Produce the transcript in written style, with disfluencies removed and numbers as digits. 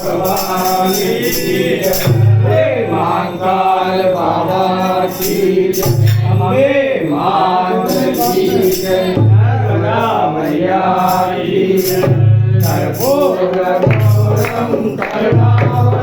भवानी की जय महाकाल बाबा की जय अम्बे माता की जय नर्मदा मैया की जय कर्पूरगौरं करुणावतारं